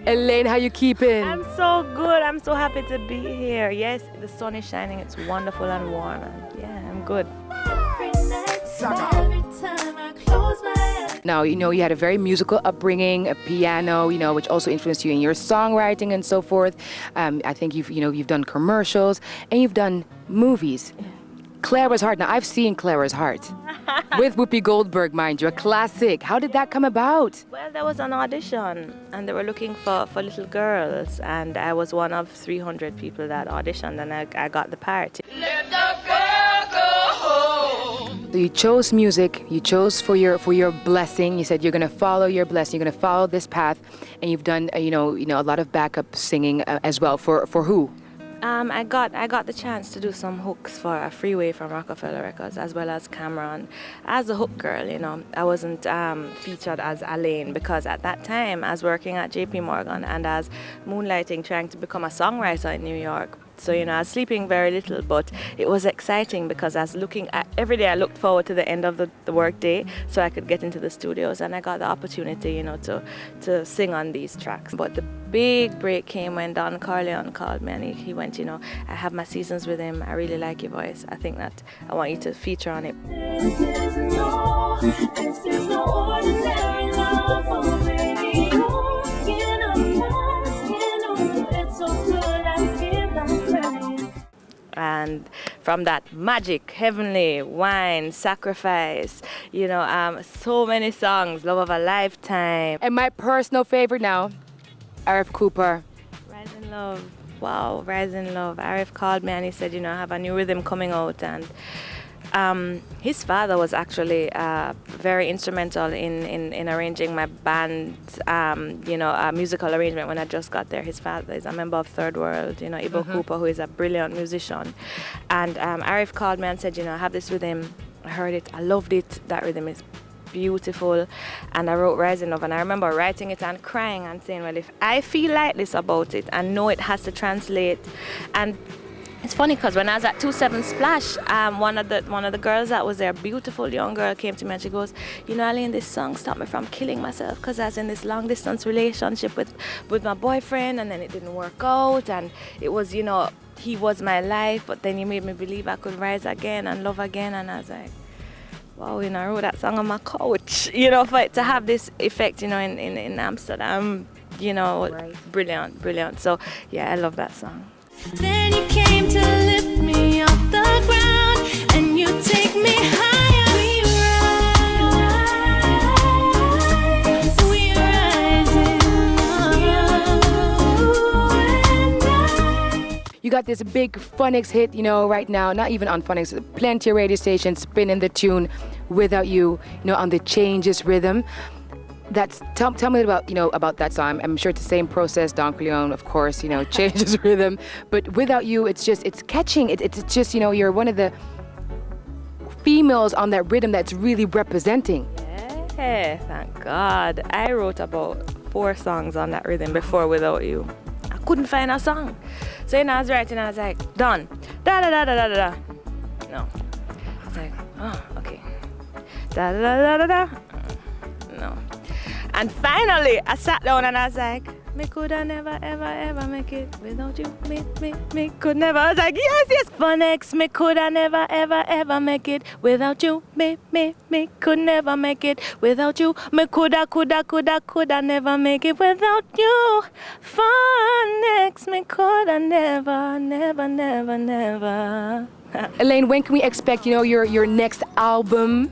Alaine, how you keeping? I'm so good. I'm so happy to be here. Yes, the sun is shining. It's wonderful and warm. And yeah, I'm good. Now, you had a very musical upbringing, a piano, which also influenced you in your songwriting and so forth. I think you've done commercials and you've done movies. Clara's Heart. Now, I've seen Clara's Heart with Whoopi Goldberg, mind you, a classic. How did that come about? Well, there was an audition, and they were looking for little girls, and I was one of 300 people that auditioned, and I got the part. Let the girl go home. So you chose music. You chose for your blessing. You said you're going to follow your blessing. You're going to follow this path, and you've done a lot of backup singing as well. For who? I got the chance to do some hooks for a Freeway from Rockefeller Records, as well as Cameron. As a hook girl, I wasn't featured as Alaine, because at that time I was working at JP Morgan and as moonlighting, trying to become a songwriter in New York. So, I was sleeping very little, but it was exciting because I was looking at every day. I looked forward to the end of the work day so I could get into the studios, and I got the opportunity, to sing on these tracks. But the big break came when Don Corleone called me, and he went, I have my seasons with him. I really like your voice. I think that I want you to feature on it. This is no ordinary love for me. Skin on my skin, it's so good. I feel like crying. And from that magic, heavenly, wine, sacrifice, so many songs, love of a lifetime. And my personal favorite now, Arif Cooper. Rise in Love. Wow, Rise in Love. Arif called me and he said, I have a new rhythm coming out. And his father was actually very instrumental in arranging my band's, musical arrangement when I just got there. His father is a member of Third World, Ibo Cooper, who is a brilliant musician. And Arif called me and said, I have this rhythm. I heard it. I loved it. That rhythm is beautiful. And I wrote Rise in Love. And I remember writing it and crying and saying, well, if I feel like this about it and know it has to translate. And it's funny because when I was at 27 Splash, one of the girls that was there, beautiful young girl, came to me and she goes, Alaine, this song stopped me from killing myself because I was in this long distance relationship with my boyfriend, and then it didn't work out, and it was, he was my life, but then he made me believe I could rise again and love again. And I was like, wow, I wrote that song on my couch, for it to have this effect, in Amsterdam, Right. Brilliant. So yeah, I love that song. Then you came to lift me off the ground, and you take me higher. We rise in love. You got this big FunX hit, right now, not even on FunX, plenty of radio stations spinning the tune Without You, on the Changes rhythm. Tell me about that song. I'm sure it's the same process. Don Corleone, of course, changes rhythm, but Without You, it's catching. It's just you're one of the females on that rhythm that's really representing. Yeah, thank God. I wrote about 4 songs on that rhythm before Without You. I couldn't find a song, so I was writing. I was like, done. Da da da da da da. No. I was like, oh, okay. Da da da da da. No. And finally, I sat down and I was like, me coulda never, ever, ever make it without you. Me could never. I was like, yes. FunX, me coulda never, ever, ever make it without you. Me could never make it without you. Me coulda never make it without you. FunX, me coulda never. Alaine, when can we expect your next album?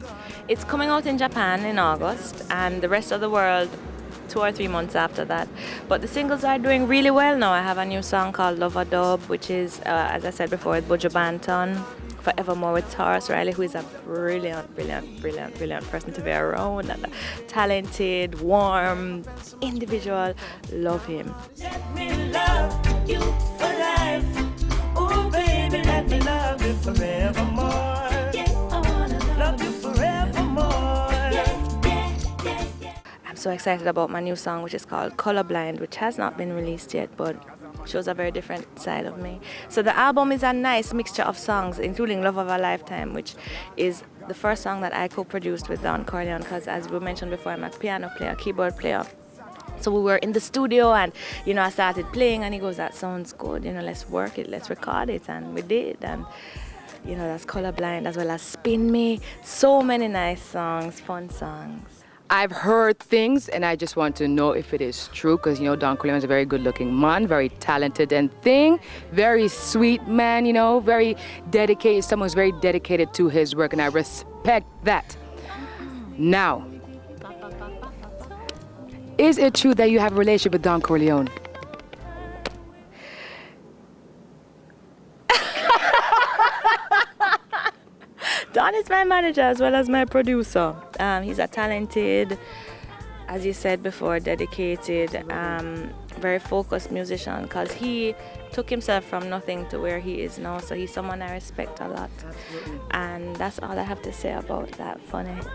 It's coming out in Japan in August, and the rest of the world 2 or 3 months after that. But the singles are doing really well now. I have a new song called Love a Dub, which is, as I said before, with Buju Banton. Forevermore with Taurus Riley, who is a brilliant person to be around, and a talented, warm individual. Love him. Let me love you for life. Oh, baby, let me love you forevermore. Love you forevermore. I'm so excited about my new song, which is called Colorblind, which has not been released yet, but shows a very different side of me. So the album is a nice mixture of songs, including Love of a Lifetime, which is the first song that I co-produced with Don Corleone, because as we mentioned before, I'm a piano player, keyboard player. So we were in the studio and, I started playing and he goes, that sounds good, let's work it, let's record it. And we did. And, that's Colorblind as well as Spin Me. So many nice songs, fun songs. I've heard things, and I just want to know if it is true, because, Don Corleone is a very good-looking man, very talented and very sweet man, very dedicated. Someone's very dedicated to his work, and I respect that. Now, is it true that you have a relationship with Don Corleone? Don is my manager as well as my producer. He's a talented, as you said before, dedicated, very focused musician, because he took himself from nothing to where he is now. So he's someone I respect a lot. Absolutely. And that's all I have to say about that, FunX.